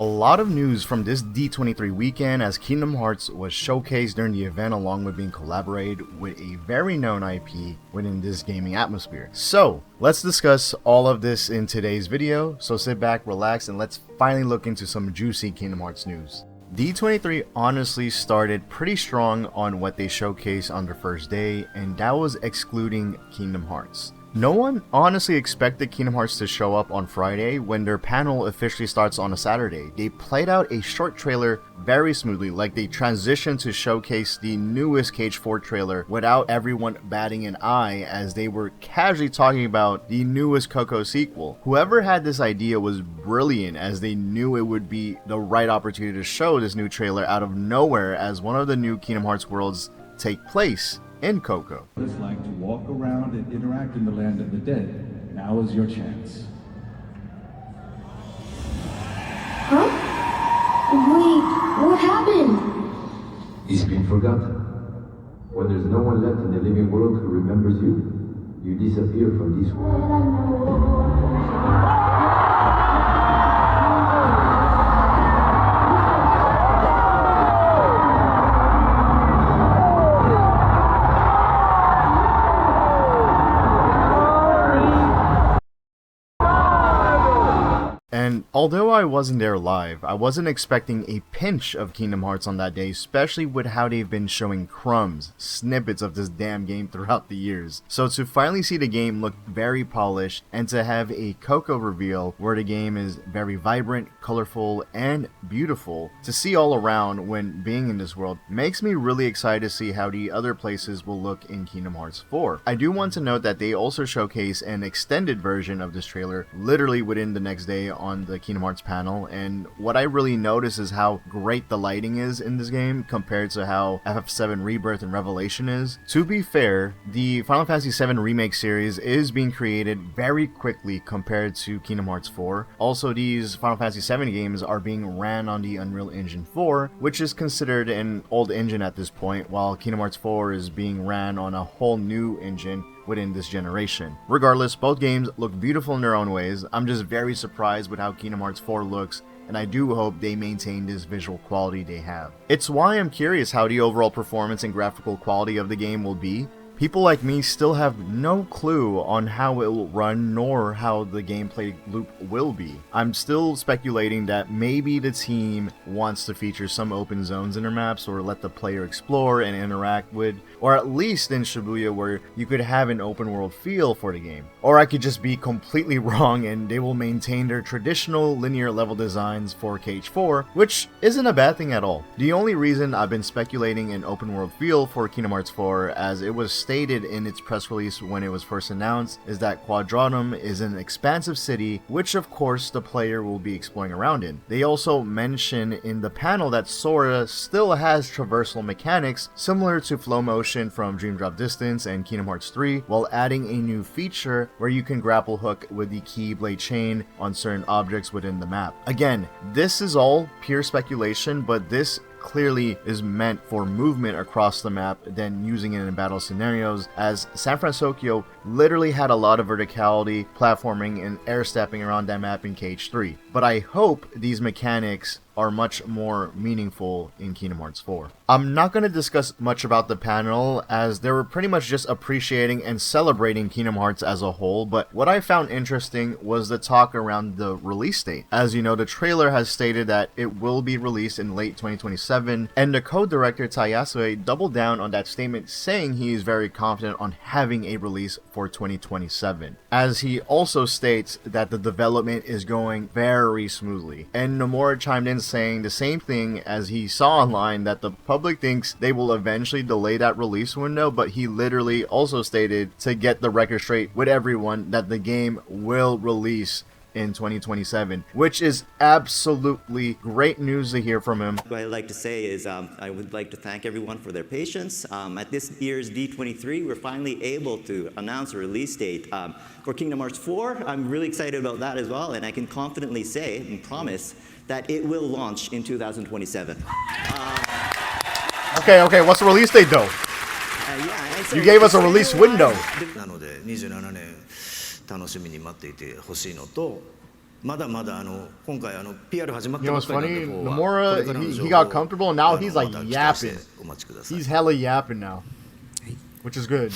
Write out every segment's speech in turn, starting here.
A lot of news from this D23 weekend as Kingdom Hearts was showcased during the event along with being collaborated with a very known IP within this gaming atmosphere. So let's discuss all of this in today's video, so sit back, relax, and let's finally look into some juicy Kingdom Hearts news. D23 honestly started pretty strong on what they showcased on their first day, and that was excluding Kingdom Hearts. No one honestly expected Kingdom Hearts to show up on Friday when their panel officially starts on a Saturday. They played out a short trailer very smoothly, like they transitioned to showcase the newest KH4 trailer without everyone batting an eye, as they were casually talking about the newest Coco sequel. Whoever had this idea was brilliant, as they knew it would be the right opportunity to show this new trailer out of nowhere as one of the new Kingdom Hearts worlds take place in Coco. It's like to walk around and interact in the land of the dead. Now is your chance. Huh? Wait, what happened? He's been forgotten. When there's no one left in the living world who remembers you, you disappear from this world. And although I wasn't there live, I wasn't expecting a pinch of Kingdom Hearts on that day, especially with how they've been showing crumbs, snippets of this damn game throughout the years. So to finally see the game look very polished, and to have a Coco reveal where the game is very vibrant, colorful, and beautiful to see all around when being in this world, makes me really excited to see how the other places will look in Kingdom Hearts 4. I do want to note that they also showcase an extended version of this trailer literally within the next day on the Kingdom Hearts panel, and what I really notice is how great the lighting is in this game compared to how FF7 Rebirth and Revelation is. To be fair, the Final Fantasy VII Remake series is being created very quickly compared to Kingdom Hearts 4. Also, these Final Fantasy VII games are being ran on the Unreal Engine 4, which is considered an old engine at this point, while Kingdom Hearts 4 is being ran on a whole new engine within this generation. Regardless, both games look beautiful in their own ways. I'm just very surprised with how Kingdom Hearts 4 looks, and I do hope they maintain this visual quality they have. It's why I'm curious how the overall performance and graphical quality of the game will be. People like me still have no clue on how it will run nor how the gameplay loop will be. I'm still speculating that maybe the team wants to feature some open zones in their maps or let the player explore and interact with, or at least in Shibuya where you could have an open world feel for the game. Or I could just be completely wrong and they will maintain their traditional linear level designs for KH4, which isn't a bad thing at all. The only reason I've been speculating an open world feel for Kingdom Hearts 4, as it was stated in its press release when it was first announced, is that Quadratum is an expansive city, which of course the player will be exploring around in. They also mention in the panel that Sora still has traversal mechanics similar to flow motion from Dream Drop Distance and Kingdom Hearts 3, while adding a new feature where you can grapple hook with the Keyblade chain on certain objects within the map. Again, this is all pure speculation, but this clearly is meant for movement across the map than using it in battle scenarios, as San Francisco literally had a lot of verticality, platforming, and air stepping around that map in KH3. But I hope these mechanics are much more meaningful in Kingdom Hearts 4. I'm not going to discuss much about the panel, as they were pretty much just appreciating and celebrating Kingdom Hearts as a whole, but what I found interesting was the talk around the release date. As you know, the trailer has stated that it will be released in late 2027, and the co-director Tayasue doubled down on that statement, saying he is very confident on having a release for 2027, as he also states that the development is going very smoothly. And Nomura chimed in saying the same thing, as he saw online that the public thinks they will eventually delay that release window, but he literally also stated, to get the record straight with everyone, that the game will release in 2027, which is absolutely great news to hear from him. What I'd like to say is I would like to thank everyone for their patience. At this year's D23, we're finally able to announce a release date for Kingdom Hearts 4. I'm really excited about that as well, and I can confidently say and promise that it will launch in 2027. Okay, what's the release date though? You gave us a release window. なので27年楽しみに待っていてほしいのと、まだまだ今回PR 始まっ You た know ばっ what's かりなん funny? で方はこれ Nomura, からの he 情報 got を comfortable, and now he's ま like た期待して yapping. お待ちください。 He's hella yapping now, which is good.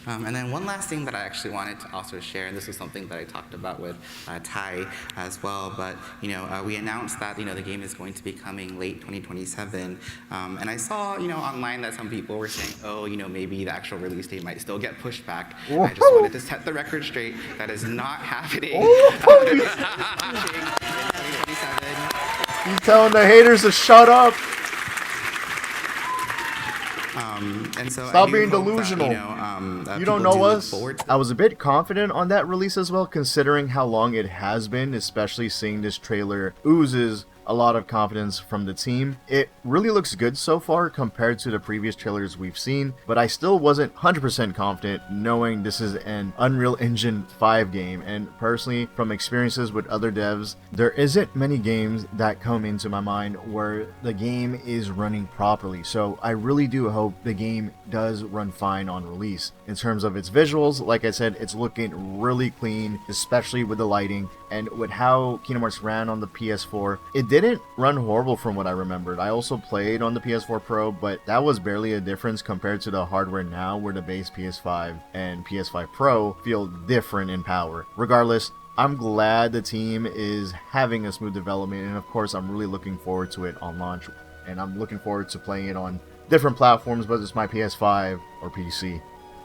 And then one last thing that I actually wanted to also share, and this is something that I talked about with Ty as well, but we announced that the game is going to be coming late 2027, and I saw online that some people were saying, oh, maybe the actual release date might still get pushed back. I just wanted to set the record straight. That is not happening. 2027. He's telling the haters to shut up. And so Stop I do being hope delusional. That, You people don't know do look us. forward to I was a bit confident on that release as well, considering how long it has been, especially seeing this trailer oozes a lot of confidence from the team. It really looks good so far compared to the previous trailers we've seen, but I still wasn't 100% confident knowing this is an Unreal Engine 5 game, and personally, from experiences with other devs, there isn't many games that come into my mind where the game is running properly, so I really do hope the game does run fine on release. In terms of its visuals, like I said, it's looking really clean, especially with the lighting, and with how Kingdom Hearts ran on the PS4, it didn't run horrible from what I remembered. I also played on the PS4 Pro, but that was barely a difference compared to the hardware now, where the base PS5 and PS5 Pro feel different in power. Regardless, I'm glad the team is having a smooth development, and of course I'm really looking forward to it on launch, and I'm looking forward to playing it on different platforms, whether it's my PS5 or PC.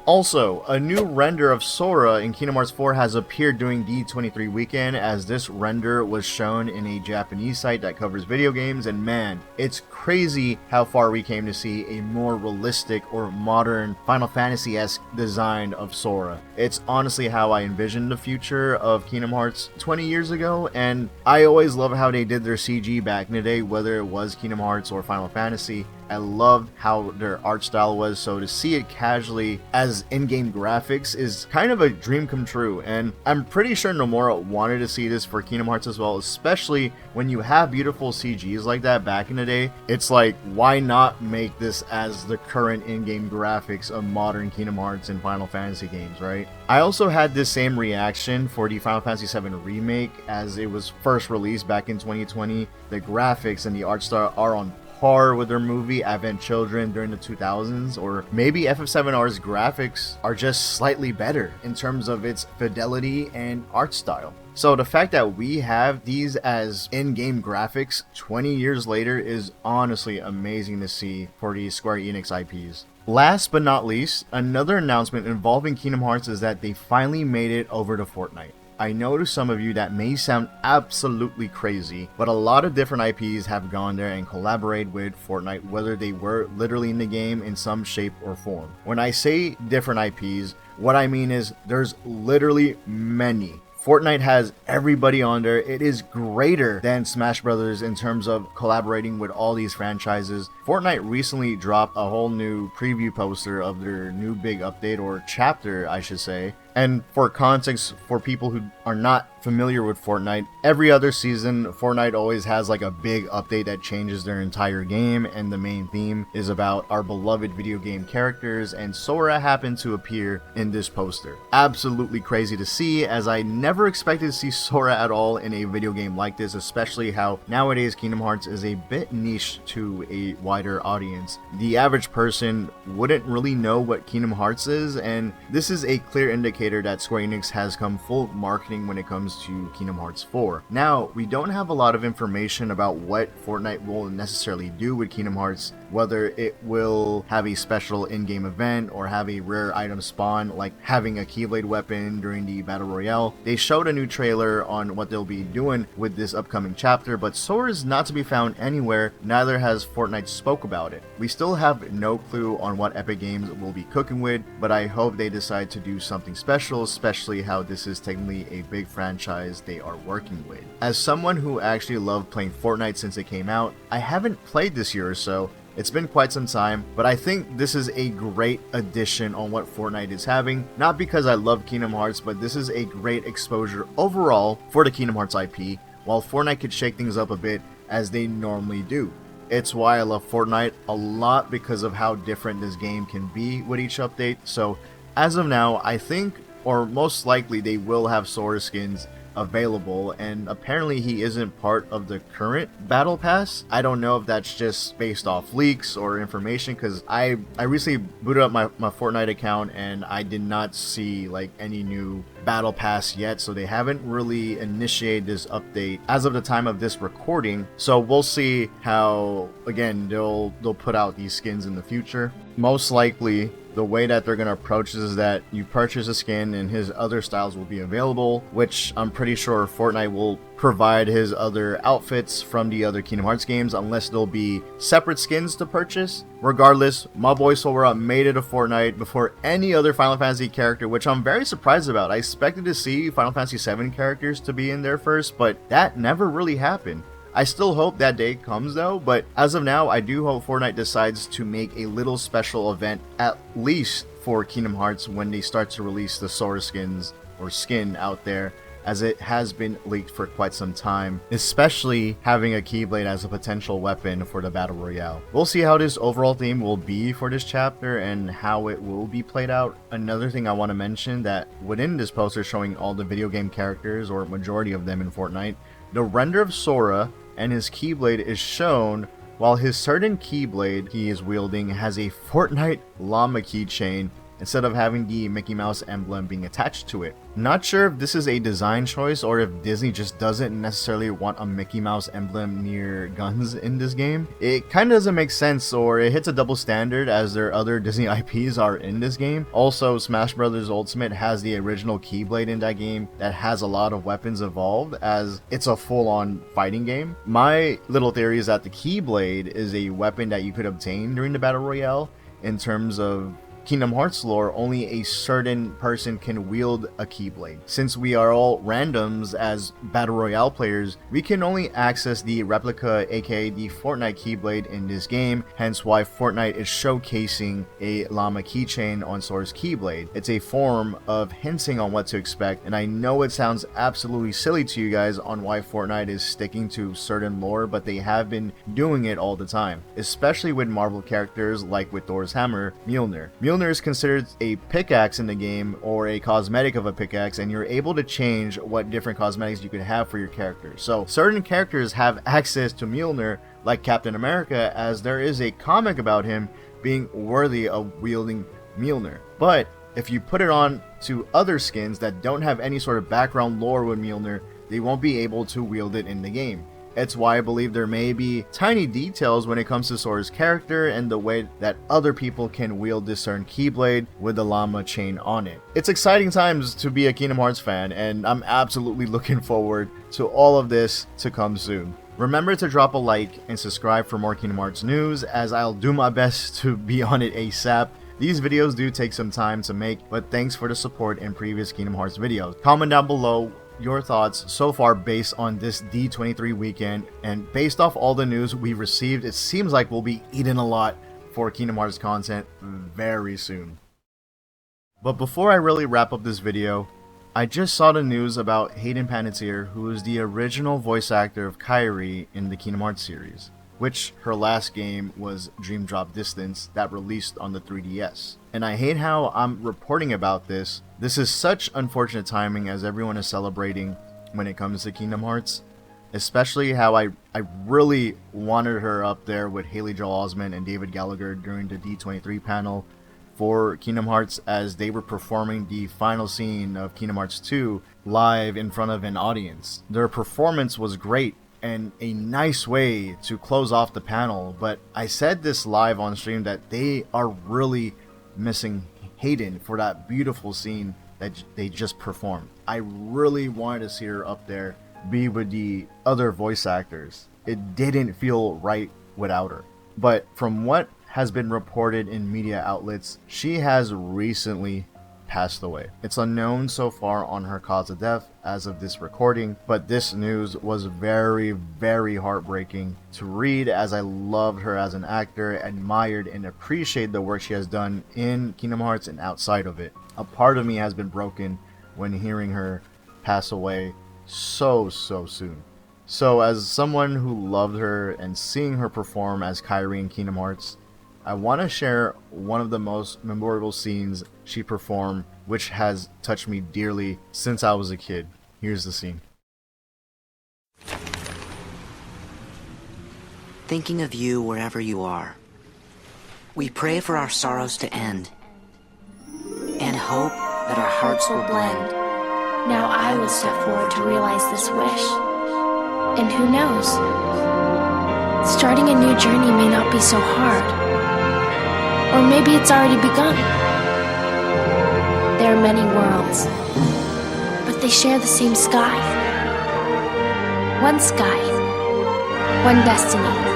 Also, a new render of Sora in Kingdom Hearts 4 has appeared during D23 weekend, as this render was shown in a Japanese site that covers video games, and man, it's crazy how far we came to see a more realistic or modern Final Fantasy-esque design of Sora. It's honestly how I envisioned the future of Kingdom Hearts 20 years ago, and I always love how they did their CG back in the day, whether it was Kingdom Hearts or Final Fantasy. I loved how their art style was, so to see it casually as in-game graphics is kind of a dream come true, and I'm pretty sure Nomura wanted to see this for Kingdom Hearts as well, especially when you have beautiful CGs like that back in the day. It's like, why not make this as the current in-game graphics of modern Kingdom Hearts and Final Fantasy games, right? I also had this same reaction for the Final Fantasy VII Remake as it was first released back in 2020. The graphics and the art style are on par with their movie Advent Children during the 2000s, or maybe FF7R's graphics are just slightly better in terms of its fidelity and art style. So the fact that we have these as in-game graphics 20 years later is honestly amazing to see for these Square Enix IPs. Last but not least, another announcement involving Kingdom Hearts is that they finally made it over to Fortnite. I know to some of you that may sound absolutely crazy, but a lot of different IPs have gone there and collaborated with Fortnite, whether they were literally in the game in some shape or form. When I say different IPs, what I mean is there's literally many. Fortnite has everybody on there. It is greater than Smash Brothers in terms of collaborating with all these franchises. Fortnite recently dropped a whole new preview poster of their new big update, or chapter I should say. And for context, for people who are not familiar with Fortnite, every other season, Fortnite always has like a big update that changes their entire game, and the main theme is about our beloved video game characters, and Sora happened to appear in this poster. Absolutely crazy to see, as I never expected to see Sora at all in a video game like this, especially how nowadays Kingdom Hearts is a bit niche to a wider audience. The average person wouldn't really know what Kingdom Hearts is, and this is a clear indicator that Square Enix has come full marketing when it comes to Kingdom Hearts 4. Now, we don't have a lot of information about what Fortnite will necessarily do with Kingdom Hearts, whether it will have a special in-game event or have a rare item spawn, like having a Keyblade weapon during the Battle Royale. They showed a new trailer on what they'll be doing with this upcoming chapter, but Sora is not to be found anywhere, neither has Fortnite spoke about it. We still have no clue on what Epic Games will be cooking with, but I hope they decide to do something special, especially how this is technically a big franchise they are working with. As someone who actually loved playing Fortnite since it came out, I haven't played this year or so. It's been quite some time, but I think this is a great addition on what Fortnite is having. Not because I love Kingdom Hearts, but this is a great exposure overall for the Kingdom Hearts IP, while Fortnite could shake things up a bit as they normally do. It's why I love Fortnite a lot, because of how different this game can be with each update. So as of now, I think, or most likely, they will have Sora skins available, and apparently he isn't part of the current battle pass. I don't know if that's just based off leaks or information, because I recently booted up my Fortnite account and I did not see like any new battle pass yet, so they haven't really initiated this update as of the time of this recording. So we'll see how, again, they'll put out these skins in the future. Most likely the way that they're going to approach this is that you purchase a skin and his other styles will be available, which I'm pretty sure Fortnite will provide his other outfits from the other Kingdom Hearts games, unless there'll be separate skins to purchase. Regardless, my boy Sora made it to Fortnite before any other Final Fantasy character, which I'm very surprised about. I expected to see Final Fantasy VII characters to be in there first, but that never really happened. I still hope that day comes though, but as of now, I do hope Fortnite decides to make a little special event, at least for Kingdom Hearts, when they start to release the Sora skins or skin out there, as it has been leaked for quite some time, especially having a Keyblade as a potential weapon for the Battle Royale. We'll see how this overall theme will be for this chapter and how it will be played out. Another thing I want to mention, that within this poster showing all the video game characters, or majority of them in Fortnite, the render of Sora and his Keyblade is shown, while his certain Keyblade he is wielding has a Fortnite llama keychain instead of having the Mickey Mouse emblem being attached to it. Not sure if this is a design choice or if Disney just doesn't necessarily want a Mickey Mouse emblem near guns in this game. It kind of doesn't make sense, or it hits a double standard as their other Disney IPs are in this game. Also, Smash Bros. Ultimate has the original Keyblade in that game that has a lot of weapons involved, as it's a full-on fighting game. My little theory is that the Keyblade is a weapon that you could obtain during the Battle Royale. In terms of Kingdom Hearts lore, only a certain person can wield a Keyblade. Since we are all randoms as Battle Royale players, we can only access the replica, aka the Fortnite Keyblade in this game, hence why Fortnite is showcasing a llama keychain on Sora's Keyblade. It's a form of hinting on what to expect, and I know it sounds absolutely silly to you guys on why Fortnite is sticking to certain lore, but they have been doing it all the time, especially with Marvel characters like with Thor's hammer, Mjolnir. Mjolnir is considered a pickaxe in the game, or a cosmetic of a pickaxe, and you're able to change what different cosmetics you could have for your character. So certain characters have access to Mjolnir, like Captain America, as there is a comic about him being worthy of wielding Mjolnir. But if you put it on to other skins that don't have any sort of background lore with Mjolnir, they won't be able to wield it in the game. It's why I believe there may be tiny details when it comes to Sora's character and the way that other people can wield this certain Keyblade with the llama chain on it. It's exciting times to be a Kingdom Hearts fan, and I'm absolutely looking forward to all of this to come soon. Remember to drop a like and subscribe for more Kingdom Hearts news, as I'll do my best to be on it ASAP. These videos do take some time to make, but thanks for the support in previous Kingdom Hearts videos. Comment down below your thoughts so far based on this D23 weekend, and based off all the news we've received, it seems like we'll be eating a lot for Kingdom Hearts content very soon. But before I really wrap up this video, I just saw the news about Hayden Panettiere, who is the original voice actor of Kairi in the Kingdom Hearts series, which her last game was Dream Drop Distance, that released on the 3DS. And I hate how I'm reporting about this. This is such unfortunate timing, as everyone is celebrating when it comes to Kingdom Hearts. Especially how I really wanted her up there with Haley Joel Osment and David Gallagher during the D23 panel for Kingdom Hearts, as they were performing the final scene of Kingdom Hearts 2 live in front of an audience. Their performance was great and a nice way to close off the panel, but I said this live on stream that they are really missing Hayden for that beautiful scene that they just performed. I really wanted to see her up there, be with the other voice actors. It didn't feel right without her. But from what has been reported in media outlets, she has recently passed away. It's unknown so far on her cause of death as of this recording, but this news was very, very heartbreaking to read, as I loved her as an actor, admired and appreciate the work she has done in Kingdom Hearts and outside of it. A part of me has been broken when hearing her pass away so soon. So as someone who loved her and seeing her perform as Kairi in Kingdom Hearts, I want to share one of the most memorable scenes she performed, which has touched me dearly since I was a kid. Here's the scene. thinking of you wherever you are. We pray for our sorrows to end, and hope that our hearts will blend. Now I will step forward to realize this wish. And who knows? Starting a new journey may not be so hard. Or maybe it's already begun. There are many worlds, but they share the same sky. One sky, one destiny.